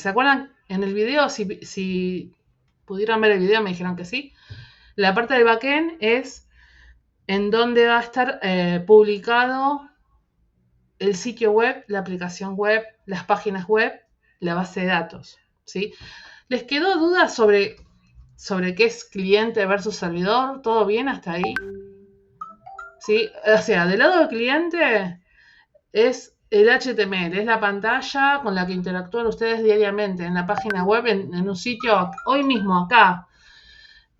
¿Se acuerdan en el video? Si pudieron ver el video, me dijeron que sí. La parte del backend es en donde va a estar publicado el sitio web, la aplicación web, las páginas web, la base de datos, ¿sí? ¿Les quedó duda sobre qué es cliente versus servidor? ¿Todo bien hasta ahí? ¿Sí? O sea, del lado del cliente es el HTML, es la pantalla con la que interactúan ustedes diariamente en la página web, en un sitio, hoy mismo, acá.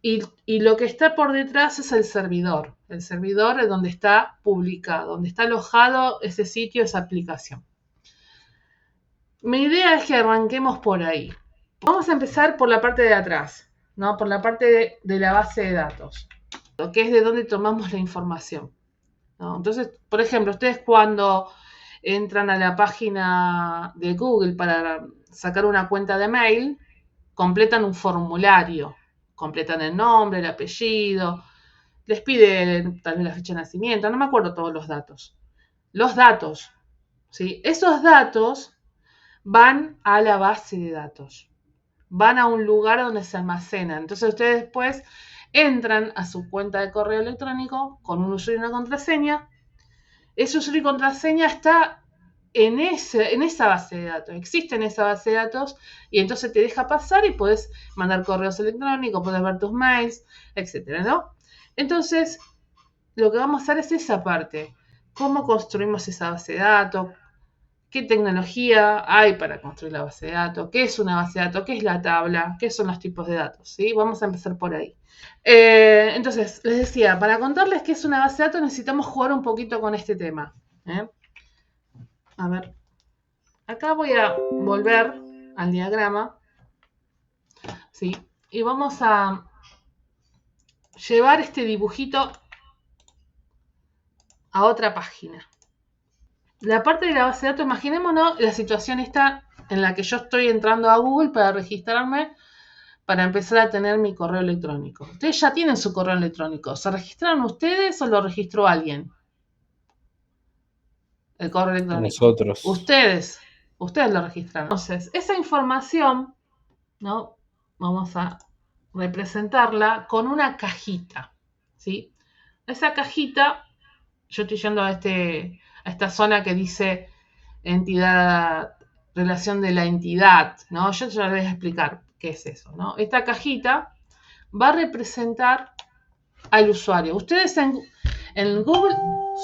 Y lo que está por detrás es el servidor. El servidor es donde está publicado, donde está alojado ese sitio, esa aplicación. Mi idea es que arranquemos por ahí. Vamos a empezar por la parte de atrás, ¿no? Por la parte de la base de datos, que es de donde tomamos la información, ¿no? Entonces, por ejemplo, ustedes cuando entran a la página de Google para sacar una cuenta de mail, completan un formulario, completan el nombre, el apellido, les pide tal vez la fecha de nacimiento, no me acuerdo todos los datos. Los datos, ¿sí? Esos datos van a la base de datos, van a un lugar donde se almacenan. Entonces ustedes después entran a su cuenta de correo electrónico con un usuario y una contraseña. Ese usuario y contraseña está en esa base de datos, existe en esa base de datos y entonces te deja pasar y puedes mandar correos electrónicos, puedes ver tus mails, etcétera, ¿no? Entonces, lo que vamos a hacer es esa parte. ¿Cómo construimos esa base de datos? ¿Qué tecnología hay para construir la base de datos? ¿Qué es una base de datos? ¿Qué es la tabla? ¿Qué son los tipos de datos? ¿Sí? Vamos a empezar por ahí. Entonces, les decía, para contarles qué es una base de datos necesitamos jugar un poquito con este tema. A ver, acá voy a volver al diagrama, ¿sí? Y vamos a llevar este dibujito a otra página. La parte de la base de datos, imaginémonos la situación esta en la que yo estoy entrando a Google para registrarme, para empezar a tener mi correo electrónico. Ustedes ya tienen su correo electrónico. ¿Se registraron ustedes o lo registró alguien? El correo electrónico. Nosotros. Ustedes lo registraron. Entonces, esa información, ¿no? Vamos a representarla con una cajita, ¿sí? Esa cajita, yo estoy yendo a esta zona que dice entidad, relación de la entidad, ¿no? Yo ya les voy a explicar qué es eso, ¿no? Esta cajita va a representar al usuario. Ustedes en Google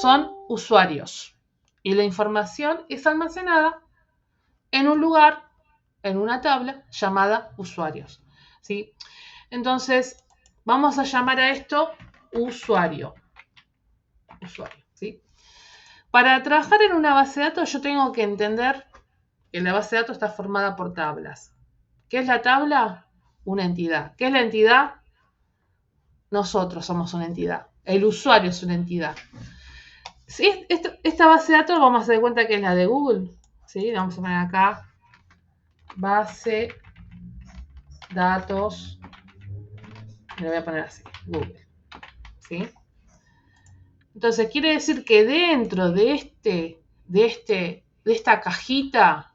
son usuarios y la información es almacenada en un lugar, en una tabla llamada usuarios, ¿sí? Entonces, vamos a llamar a esto usuario, ¿sí? Para trabajar en una base de datos yo tengo que entender que la base de datos está formada por tablas. ¿Qué es la tabla? Una entidad. ¿Qué es la entidad? Nosotros somos una entidad. El usuario es una entidad. ¿Sí? Esta base de datos vamos a dar cuenta que es la de Google. ¿Sí? Vamos a poner acá base datos. Le voy a poner así, Google. ¿Sí? Entonces quiere decir que dentro de esta cajita,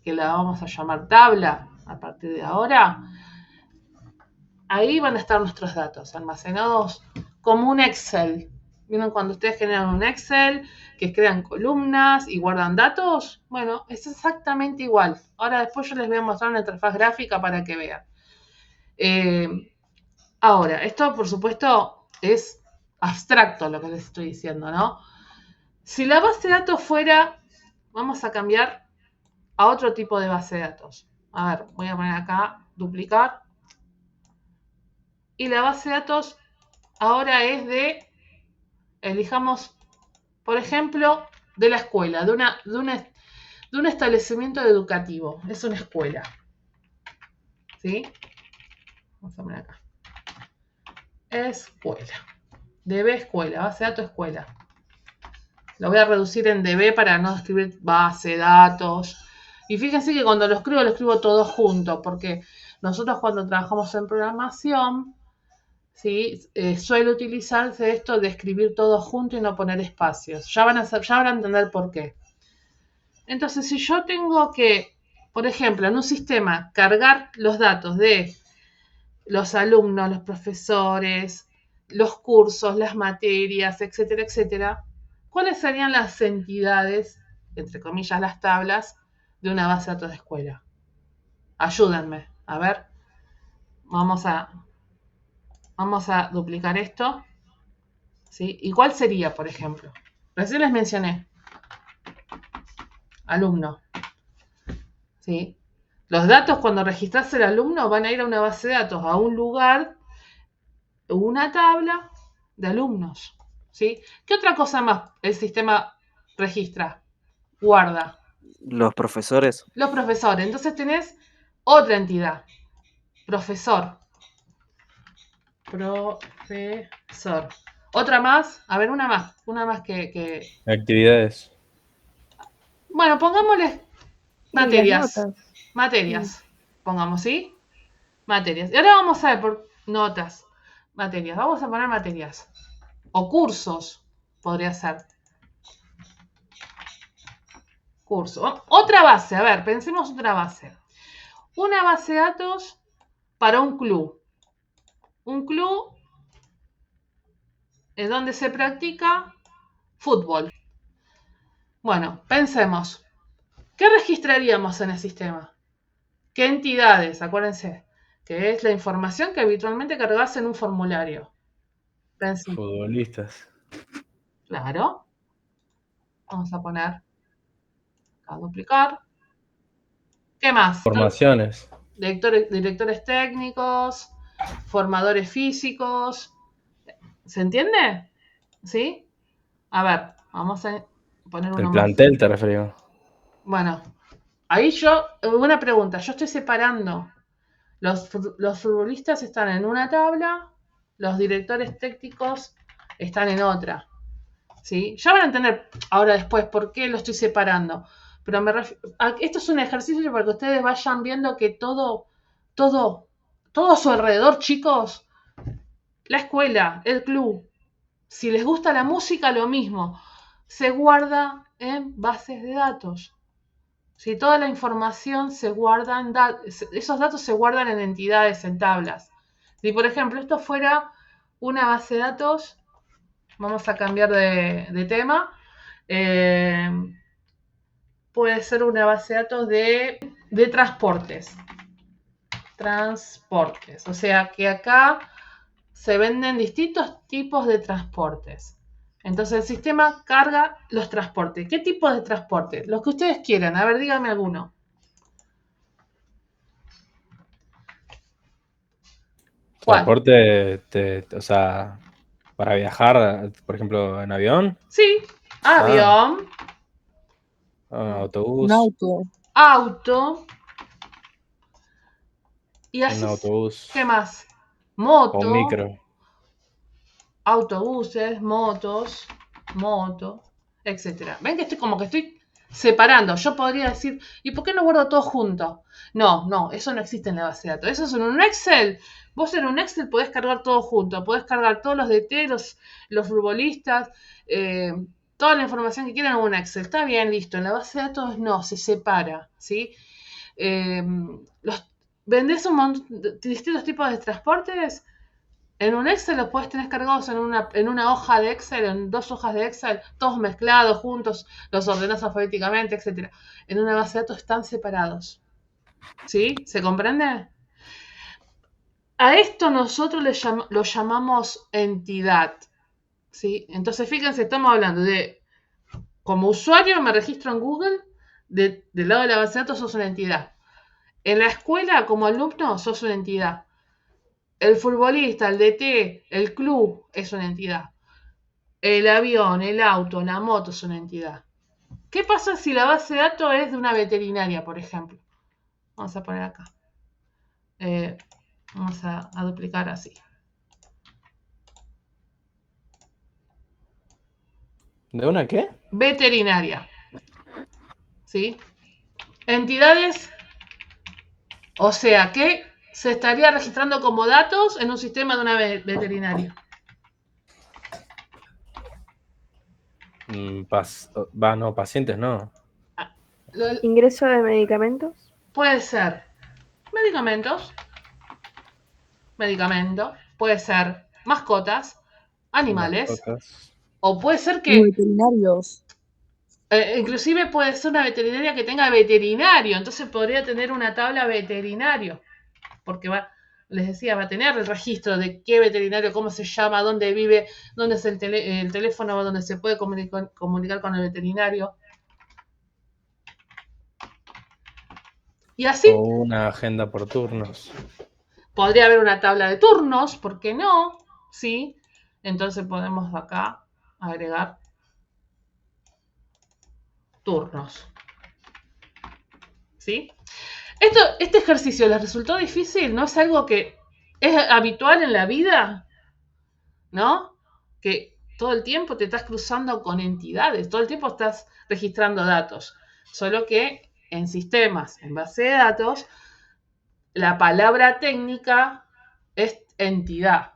que la vamos a llamar tabla a partir de ahora, ahí van a estar nuestros datos almacenados como un Excel. ¿Vieron cuando ustedes generan un Excel, que crean columnas y guardan datos? Bueno, es exactamente igual. Ahora después yo les voy a mostrar una interfaz gráfica para que vean. Ahora, esto por supuesto es abstracto lo que les estoy diciendo, ¿no? Si la base de datos fuera, vamos a cambiar a otro tipo de base de datos. A ver, voy a poner acá, duplicar. Y la base de datos ahora es de, elijamos, por ejemplo, de la escuela, de un establecimiento educativo. Es una escuela. ¿Sí? Vamos a poner acá. Escuela. DB escuela, base de datos escuela. Lo voy a reducir en DB para no escribir base de datos. Y fíjense que cuando lo escribo todo junto, porque nosotros cuando trabajamos en programación, ¿sí? Suele utilizarse esto de escribir todo junto y no poner espacios. Ya van a entender por qué. Entonces, si yo tengo que por ejemplo, en un sistema, cargar los datos de los alumnos, los profesores, los cursos, las materias, etcétera, etcétera, ¿cuáles serían las entidades, entre comillas, las tablas, de una base de datos de escuela? Ayúdenme. A ver, vamos a duplicar esto. ¿Sí? ¿Y cuál sería, por ejemplo? Recién les mencioné. Alumno. ¿Sí? Los datos, cuando registras el alumno, van a ir a una base de datos, a un lugar, una tabla de alumnos. ¿Sí? ¿Qué otra cosa más el sistema registra? Guarda. Los profesores. Los profesores. Entonces tenés otra entidad. Profesor. Profesor. Otra más. A ver, una más. Una más que... Actividades. Bueno, pongámosle Y las materias. notas. Materias. Pongamos, ¿sí? Materias. Y ahora vamos a ver por notas. Materias. Vamos a poner materias. O cursos. Podría ser. Curso. Otra base. A ver, pensemos otra base. Una base de datos para un club. Un club es donde se practica fútbol. Bueno, pensemos. ¿Qué registraríamos en el sistema? ¿Qué entidades? Acuérdense, que es la información que habitualmente cargas en un formulario. Pensemos. Futbolistas. Claro. Vamos a poner a duplicar. ¿Qué más? Formaciones. Directores técnicos, formadores físicos. ¿Se entiende? ¿Sí? A ver, vamos a poner uno El más. plantel te referimos. Bueno, ahí una pregunta, yo estoy separando. Los futbolistas están en una tabla, los directores técnicos están en otra. ¿Sí? Ya van a entender ahora después por qué lo estoy separando. Pero esto es un ejercicio para que ustedes vayan viendo que todo a su alrededor, chicos, la escuela, el club, si les gusta la música, lo mismo, se guarda en bases de datos. Si toda la información se guarda esos datos se guardan en entidades, en tablas. Si por ejemplo esto fuera una base de datos, vamos a cambiar de tema, puede ser una base de datos de transportes. Transportes. O sea que acá se venden distintos tipos de transportes. Entonces el sistema carga los transportes. ¿Qué tipo de transporte? Los que ustedes quieran. A ver, díganme alguno. ¿Cuál? Transporte, o sea, para viajar, por ejemplo, en avión. Sí, avión, Autobús. Un auto. auto y Un así. autobús. ¿Qué más? O Moto, un micro. autobuses, moto, etcétera. ¿Ven que estoy separando? Yo podría decir, ¿y por qué no guardo todo junto? No, eso no existe en la base de datos. Eso es en un Excel. Vos en un Excel podés cargar todo junto. Podés cargar todos los DT, los futbolistas, toda la información que quieran en un Excel. Está bien, listo. En la base de datos no, se separa, ¿sí? ¿Vendés un montón de distintos tipos de transportes? En un Excel los puedes tener cargados en una hoja de Excel, en 2 hojas de Excel, todos mezclados juntos, los ordenás alfabéticamente, etc. En una base de datos están separados. ¿Sí? ¿Se comprende? A esto nosotros lo llamamos entidad. ¿Sí? Entonces, fíjense, estamos hablando de, como usuario me registro en Google, del lado de la base de datos sos una entidad. En la escuela, como alumno, sos una entidad. El futbolista, el DT, el club es una entidad. El avión, el auto, la moto es una entidad. ¿Qué pasa si la base de datos es de una veterinaria, por ejemplo? Vamos a poner acá. Vamos a duplicar así. ¿De una qué? Veterinaria. ¿Sí? Entidades, o sea que se estaría registrando como datos en un sistema de una veterinaria. No, pacientes no. Ingreso de medicamentos. puede ser medicamentos, puede ser mascotas, animales, Mascotas. o puede ser Los que veterinarios. inclusive puede ser una veterinaria que tenga veterinario, entonces podría tener una tabla veterinario, porque les decía, va a tener el registro de qué veterinario, cómo se llama, dónde vive, dónde es el teléfono donde se puede comunicar con el veterinario. Y así O una agenda por turnos. podría haber una tabla de turnos, ¿por qué no? ¿Sí? Entonces podemos acá agregar turnos. ¿Sí? Este ejercicio les resultó difícil, ¿no es algo que es habitual en la vida? ¿No? Que todo el tiempo te estás cruzando con entidades, todo el tiempo estás registrando datos, solo que en sistemas, en base de datos, la palabra técnica es entidad,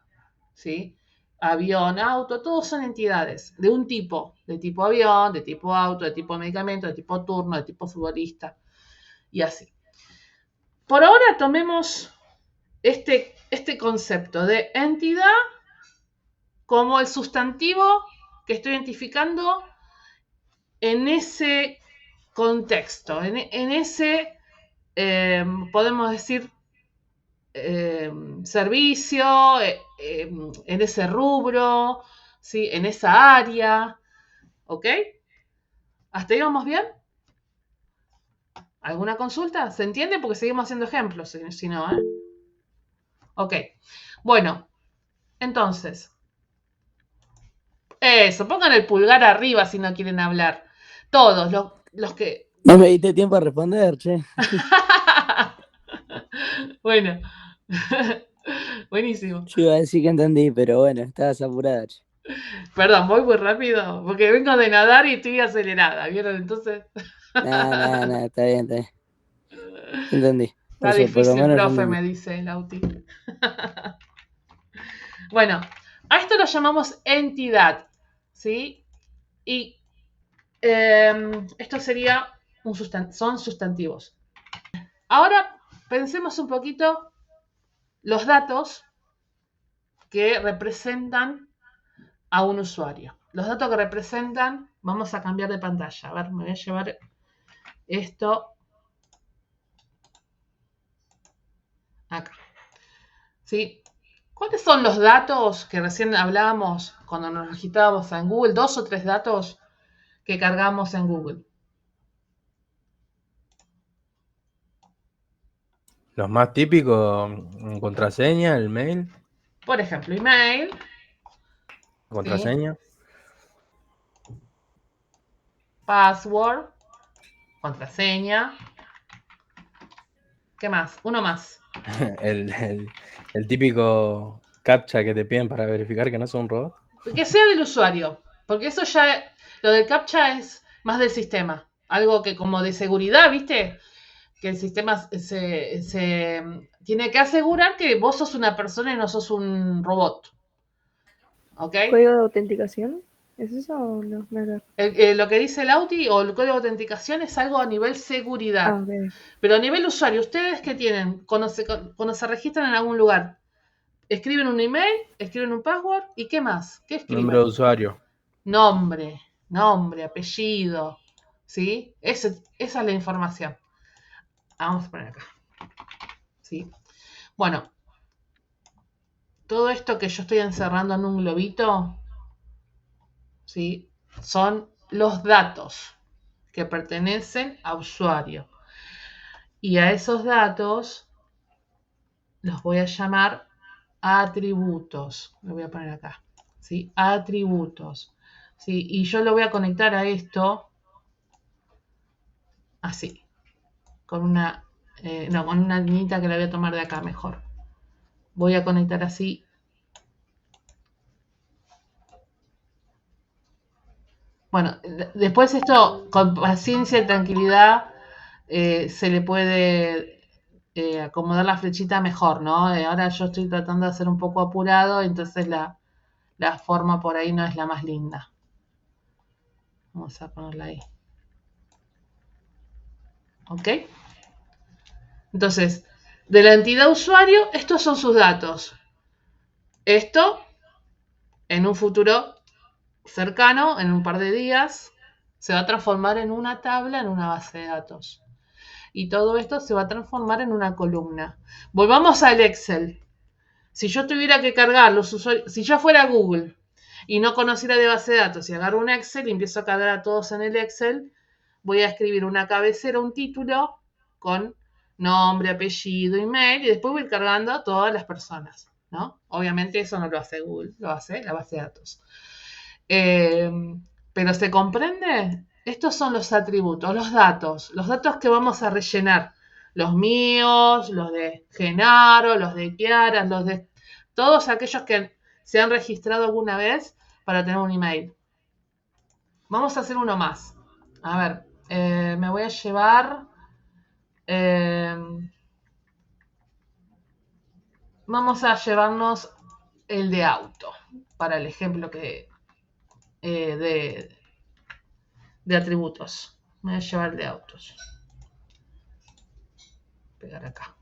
¿sí? Avión, auto, todos son entidades de un tipo, de tipo avión, de tipo auto, de tipo medicamento, de tipo turno, de tipo futbolista, y así. Por ahora tomemos este concepto de entidad como el sustantivo que estoy identificando en ese contexto, en ese, podemos decir, servicio, en ese rubro, ¿sí? En esa área, ¿ok? ¿Hasta ahí vamos bien? ¿Alguna consulta? ¿Se entiende? Porque seguimos haciendo ejemplos, si no, ¿eh? Ok, bueno, entonces, eso, pongan el pulgar arriba si no quieren hablar. Todos, los que... No me diste tiempo a responder, che. Bueno, buenísimo. Yo iba a decir que entendí, pero bueno, estabas apurada, che. Perdón, voy muy rápido, porque vengo de nadar y estoy acelerada, ¿vieron? Entonces, Nah, está bien, está bien. Entendí. está Por lo difícil, menos yo profe, entendí. me dice el Lauti. Bueno, a esto lo llamamos entidad, ¿sí? Y esto sería son sustantivos. Ahora pensemos un poquito los datos que representan a un usuario. Los datos que representan, vamos a cambiar de pantalla. A ver, me voy a llevar esto acá. ¿Sí? ¿Cuáles son los datos que recién hablábamos cuando nos registrábamos en Google? 2 o 3 datos que cargamos en Google. Los más típicos, contraseña, el mail, Por ejemplo, email, ¿sí? contraseña, Password, contraseña. ¿Qué más? Uno más. el típico captcha que te piden para verificar que no sos un robot. Que sea del usuario, porque eso ya, lo del CAPTCHA es más del sistema. Algo que como de seguridad, ¿viste? Que el sistema se tiene que asegurar que vos sos una persona y no sos un robot. ¿Ok? ¿Código de autenticación? ¿Es eso o no? Nada. Lo que dice el AUTI o el código de autenticación es algo a nivel seguridad. Ok. Pero a nivel usuario, ¿ustedes qué tienen? Cuando se registran en algún lugar, escriben un email, escriben un password y ¿qué más? ¿Qué escriben? Nombre de usuario. Nombre, apellido, ¿sí? Esa es la información. Vamos a poner acá, ¿sí? Bueno, todo esto que yo estoy encerrando en un globito, ¿sí? Son los datos que pertenecen a usuario. Y a esos datos los voy a llamar atributos. Lo voy a poner acá, ¿sí? Atributos, ¿sí? Y yo lo voy a conectar a esto así, con una, con una niñita que la voy a tomar de acá mejor. Voy a conectar así. Bueno, después esto con paciencia y tranquilidad se le puede acomodar la flechita mejor, ¿no? Ahora yo estoy tratando de hacer un poco apurado, entonces la forma por ahí no es la más linda. Vamos a ponerla ahí. ¿Ok? Entonces, de la entidad usuario, estos son sus datos. Esto, en un futuro cercano, en un par de días, se va a transformar en una tabla, en una base de datos. Y todo esto se va a transformar en una columna. Volvamos al Excel. Si yo tuviera que cargar los usuarios, si yo fuera Google y no conociera de base de datos y agarro un Excel y empiezo a cargar a todos en el Excel, voy a escribir una cabecera, un título con nombre, apellido, email y después voy a ir cargando a todas las personas, ¿no? Obviamente eso no lo hace Google, lo hace la base de datos. Pero ¿se comprende? Estos son los atributos, los datos que vamos a rellenar. Los míos, los de Genaro, los de Kiara, los de todos aquellos que se han registrado alguna vez para tener un email. Vamos a hacer uno más. A ver, me voy a llevar... vamos a llevarnos el de auto para el ejemplo que de atributos. Me voy a llevar el de autos. Pegar acá.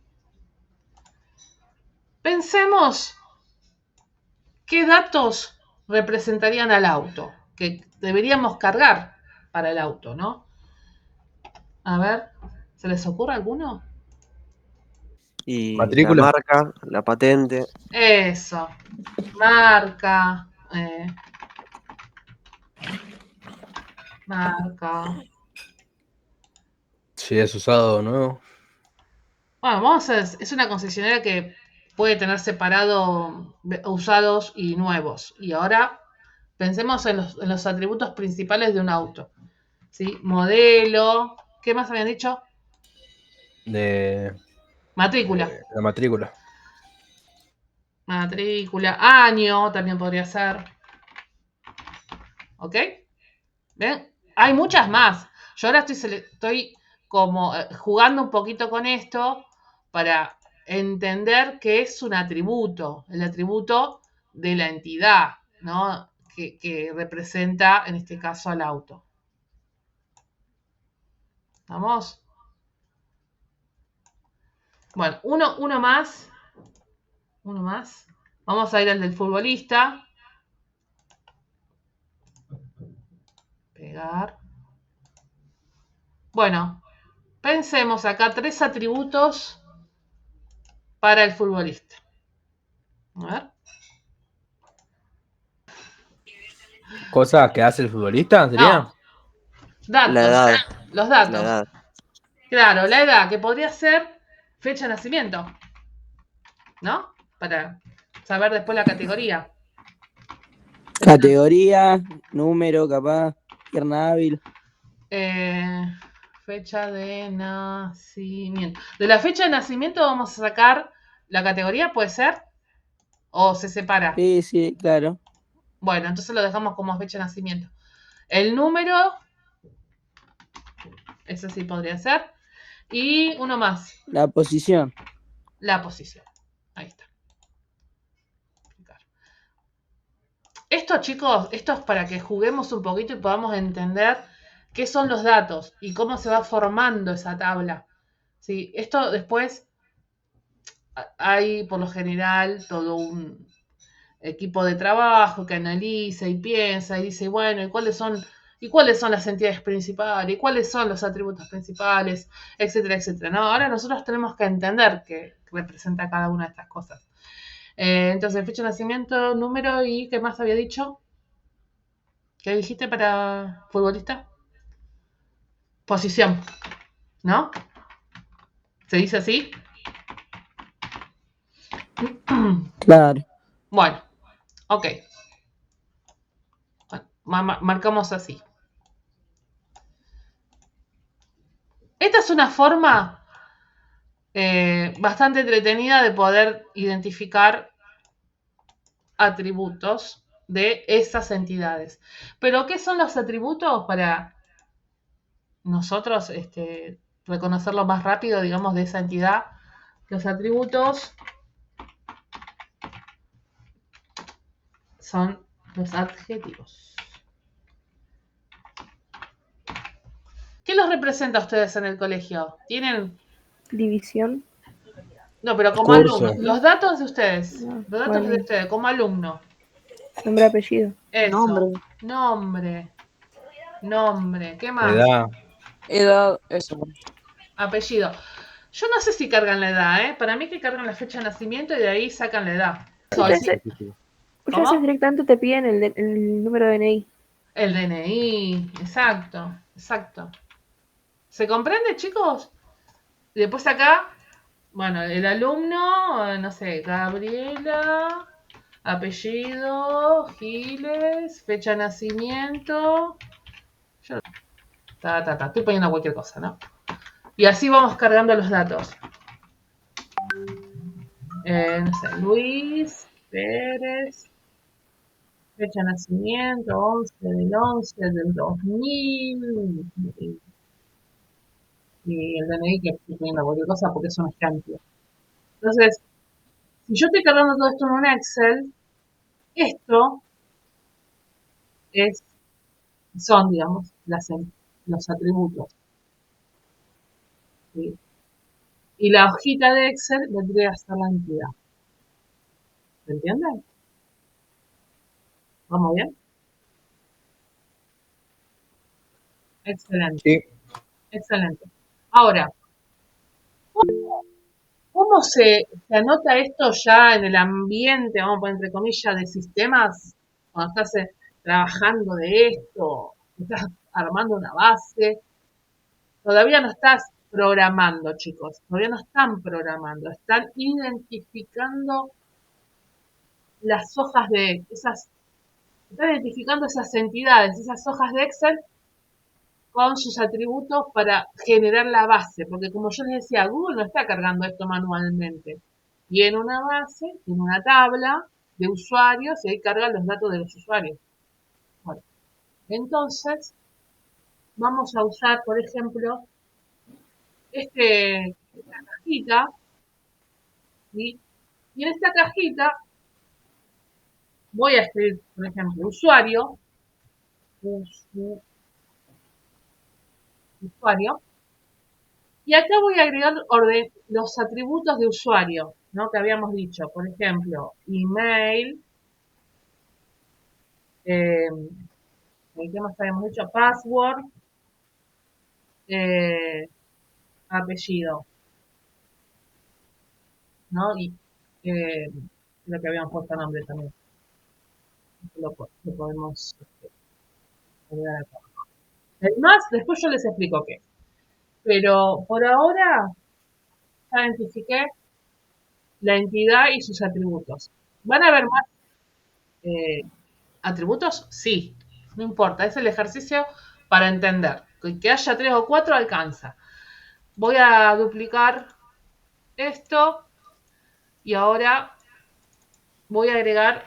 Pensemos qué datos representarían al auto que deberíamos cargar para el auto, ¿no? A ver, ¿se les ocurre alguno? Y Matrícula. la marca, la patente. Eso. Marca. Marca. Si es usado o no. Bueno, es una concesionaria que puede tener separado usados y nuevos. Y ahora pensemos en los atributos principales de un auto. ¿Sí? Modelo. ¿Qué más habían dicho? De Matrícula. la matrícula. Matrícula. Año también podría ser. ¿Ok? ¿Ven? Hay muchas más. Yo ahora estoy como jugando un poquito con esto para entender qué es un atributo. El atributo de la entidad, ¿no? Que representa, en este caso, al auto. ¿Vamos? Bueno, uno más. Uno más. Vamos a ir al del futbolista. Pegar. Bueno, pensemos acá 3 atributos para el futbolista. A ver. ¿Cosas que hace el futbolista, sería? No. Datos. La edad. Los datos. La edad. Claro, la edad, que podría ser fecha de nacimiento. ¿No? Para saber después la categoría. Categoría, número, capaz, pierna hábil. Fecha de nacimiento. De la fecha de nacimiento vamos a sacar la categoría, ¿puede ser? ¿O se separa? Sí, sí, claro. Bueno, entonces lo dejamos como fecha de nacimiento. El número, ese sí podría ser. Y uno más, La posición. la posición. Ahí está. Esto, chicos, esto es para que juguemos un poquito y podamos entender qué son los datos y cómo se va formando esa tabla. ¿Sí? Esto después hay, por lo general, todo un equipo de trabajo que analiza y piensa y dice, bueno, ¿y cuáles son las entidades principales? ¿Y cuáles son los atributos principales? Etcétera, etcétera. No, ahora nosotros tenemos que entender qué representa cada una de estas cosas. Entonces, fecha de nacimiento, número y ¿qué más había dicho? ¿Qué dijiste para futbolista? Posición, ¿no? ¿Se dice así? Claro. Bueno, ok. Marcamos así. Esta es una forma bastante entretenida de poder identificar atributos de esas entidades. Pero, ¿qué son los atributos para nosotros reconocerlo más rápido, digamos, de esa entidad? Los atributos son los adjetivos. ¿Qué los representa a ustedes en el colegio? ¿Tienen División. No, pero como Curso. alumno. Los datos de ustedes. Ah, Los datos bueno. de ustedes, como alumno. Nombre, apellido. Eso. Nombre, Nombre. Nombre. ¿Qué más? Edad. edad, eso. Apellido. Yo no sé si cargan la edad, ¿eh? Para mí que cargan la fecha de nacimiento y de ahí sacan la edad. Muchas Sí, veces ¿Cómo? directamente te piden el número de DNI. El DNI. Exacto. Exacto. ¿Se comprende, chicos? Y después acá, bueno, el alumno, no sé, Gabriela, apellido, Giles, fecha de nacimiento. Yo, estoy poniendo cualquier cosa, ¿no? Y así vamos cargando los datos. No sé, Luis Pérez, fecha de nacimiento, 11 del 11 del 2000. Y el DNI que estoy poniendo cualquier cosa porque es un ejemplo. Entonces, si yo estoy cargando todo esto en un Excel, esto son, digamos, los atributos. ¿Sí? Y la hojita de Excel vendría a ser la entidad. ¿Se entiende? ¿Vamos bien? Excelente, Sí. excelente. Ahora, ¿cómo se anota esto ya en el ambiente, vamos a poner entre comillas, de sistemas? Cuando estás trabajando de esto, estás armando una base. Todavía no estás programando, chicos. Todavía no están programando. Están identificando las hojas de esas, están identificando esas entidades, esas hojas de Excel con sus atributos para generar la base. Porque como yo les decía, Google no está cargando esto manualmente. Tiene una base, tiene una tabla de usuarios y ahí cargan los datos de los usuarios. Bueno, entonces, vamos a usar, por ejemplo, esta cajita, ¿sí? Y en esta cajita voy a escribir, por ejemplo, usuario, y acá voy a agregar los atributos de usuario, ¿no? Que habíamos dicho, por ejemplo, email, ¿qué más habíamos dicho? Password, apellido, ¿no? Y lo que habíamos puesto nombre también. Lo podemos agregar acá. Además, después yo les explico qué. Pero por ahora ya identifiqué la entidad y sus atributos. ¿Van a haber más atributos? Sí, no importa, es el ejercicio para entender. Que haya 3 o 4 alcanza. Voy a duplicar esto y ahora voy a agregar,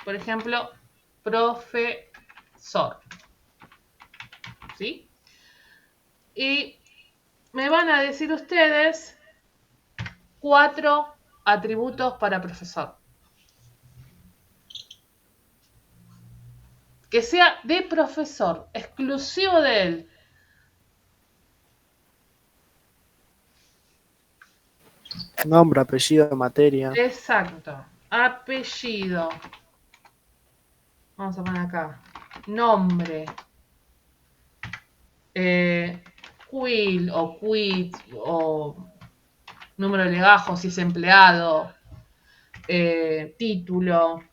por ejemplo, profesor. ¿Sí? Y me van a decir ustedes 4 atributos para profesor. Que sea de profesor, exclusivo de él. Nombre, apellido, materia. Exacto. Apellido. Vamos a poner acá. Nombre. Quill o quit o número de legajo si es empleado. Título.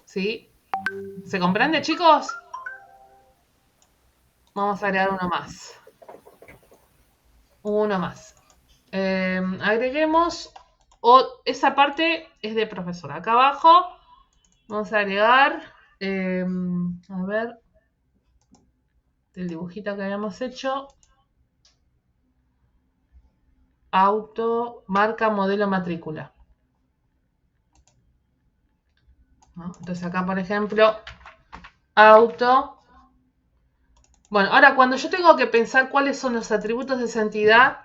¿Sí? ¿Se comprende, chicos? Vamos a agregar uno más. Uno más. Agreguemos. Esa parte es de profesor. Acá abajo vamos a agregar. A ver. El dibujito que habíamos hecho. Auto, marca, modelo, matrícula. ¿No? Entonces acá, por ejemplo, auto. Bueno, ahora cuando yo tengo que pensar cuáles son los atributos de esa entidad,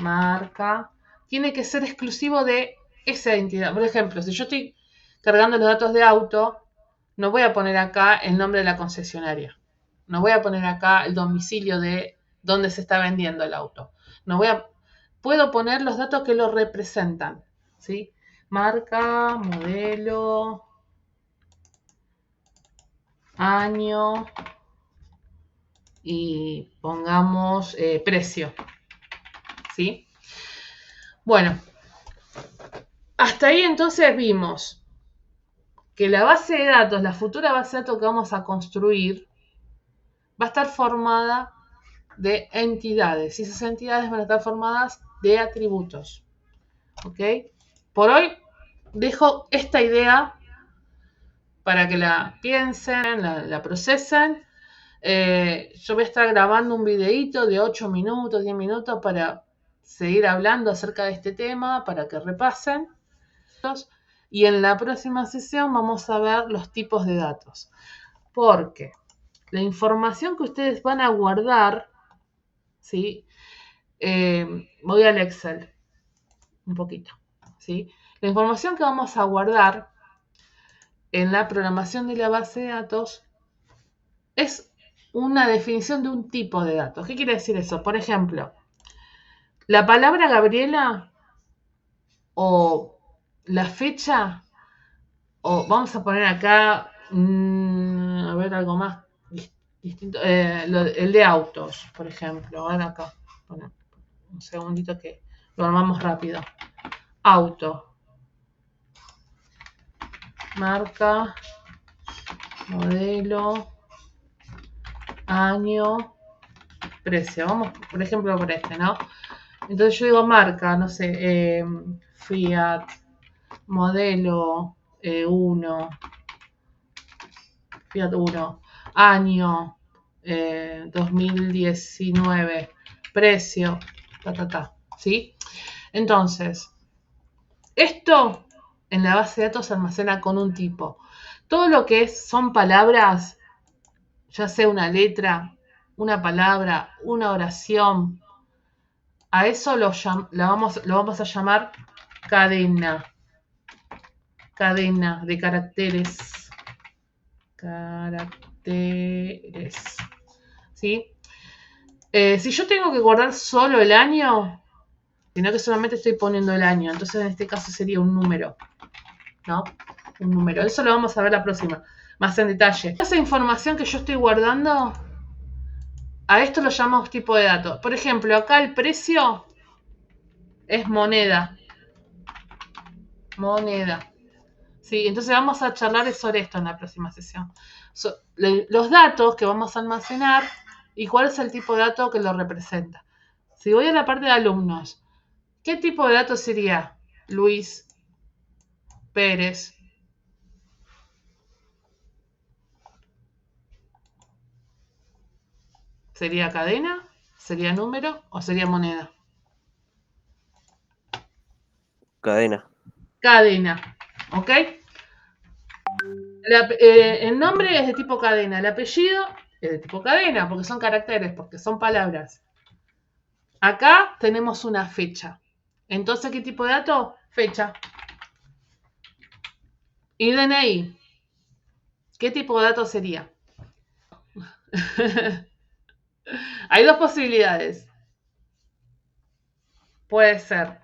marca, tiene que ser exclusivo de esa entidad. Por ejemplo, si yo estoy cargando los datos de auto, no voy a poner acá el nombre de la concesionaria. No voy a poner acá el domicilio de dónde se está vendiendo el auto. Puedo poner los datos que lo representan, ¿sí? Marca, modelo, año y pongamos precio, ¿sí? Bueno, hasta ahí entonces vimos que la base de datos, la futura base de datos que vamos a construir, va a estar formada de entidades y esas entidades van a estar formadas de atributos. ¿Ok? Por hoy dejo esta idea para que la piensen, la procesen. Yo voy a estar grabando un videíto de 8 minutos, 10 minutos para seguir hablando acerca de este tema, para que repasen. Y en la próxima sesión vamos a ver los tipos de datos. Porque la información que ustedes van a guardar, ¿sí? Voy al Excel un poquito, ¿sí? La información que vamos a guardar en la programación de la base de datos es una definición de un tipo de datos. ¿Qué quiere decir eso? Por ejemplo, la palabra Gabriela o la fecha, o vamos a poner acá, a ver, algo más distinto, el de autos, por ejemplo. A ver acá, bueno, un segundito que lo armamos rápido. Auto, marca, modelo, año, precio. Vamos, por ejemplo, por este, ¿no? Entonces yo digo marca, no sé, Fiat, modelo 1, Fiat 1, año 2019, precio, ¿sí? Entonces, esto en la base de datos se almacena con un tipo. Todo lo que son palabras, ya sea una letra, una palabra, una oración, a eso lo vamos a llamar cadena. Cadena de caracteres. ¿Sí? Si yo tengo que guardar solo el año, sino que solamente estoy poniendo el año, entonces en este caso sería un número, ¿no? Un número. Eso lo vamos a ver la próxima, más en detalle. Esa información que yo estoy guardando, a esto lo llamamos tipo de datos. Por ejemplo, acá el precio es moneda. Moneda. Sí, entonces vamos a charlar sobre esto en la próxima sesión. Los datos que vamos a almacenar y cuál es el tipo de dato que lo representa. Si voy a la parte de alumnos, ¿qué tipo de dato sería? Luis Pérez. ¿Sería cadena? ¿Sería número? ¿O sería moneda? Cadena. Cadena. ¿Ok? El nombre es de tipo cadena. El apellido es de tipo cadena, porque son caracteres, porque son palabras. Acá tenemos una fecha. Entonces, ¿qué tipo de dato? Fecha. Y DNI. ¿Qué tipo de dato sería? Hay dos posibilidades. Puede ser,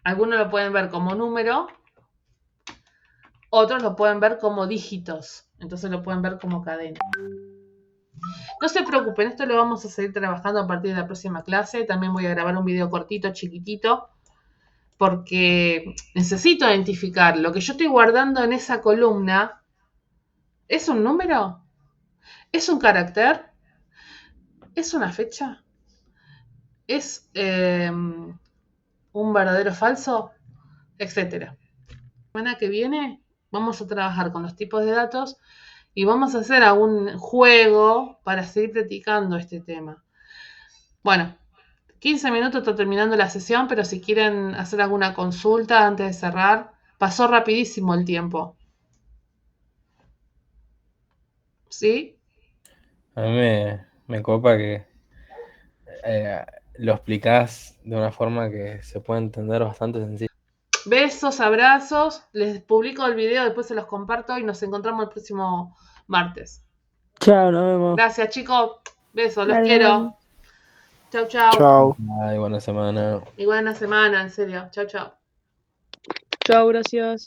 algunos lo pueden ver como número, otros lo pueden ver como dígitos, entonces lo pueden ver como cadena. No se preocupen, esto lo vamos a seguir trabajando a partir de la próxima clase. También voy a grabar un video cortito, chiquitito, porque necesito identificar lo que yo estoy guardando en esa columna. ¿Es un número? ¿Es un carácter? ¿Es una fecha? ¿Es un verdadero o falso? Etcétera. La semana que viene vamos a trabajar con los tipos de datos y vamos a hacer algún juego para seguir practicando este tema. Bueno, 15 minutos está terminando la sesión, pero si quieren hacer alguna consulta antes de cerrar, pasó rapidísimo el tiempo. ¿Sí? A mí me copa que lo explicás de una forma que se puede entender bastante sencillo. Besos, abrazos. Les publico el video, después se los comparto y nos encontramos el próximo martes. Chao, nos vemos. Gracias, chicos. Besos, los Dale, quiero. vamos. Chau, chau. Chao. Ay, buena semana. Y buena semana, en serio. Chau, chau. Chao, gracias.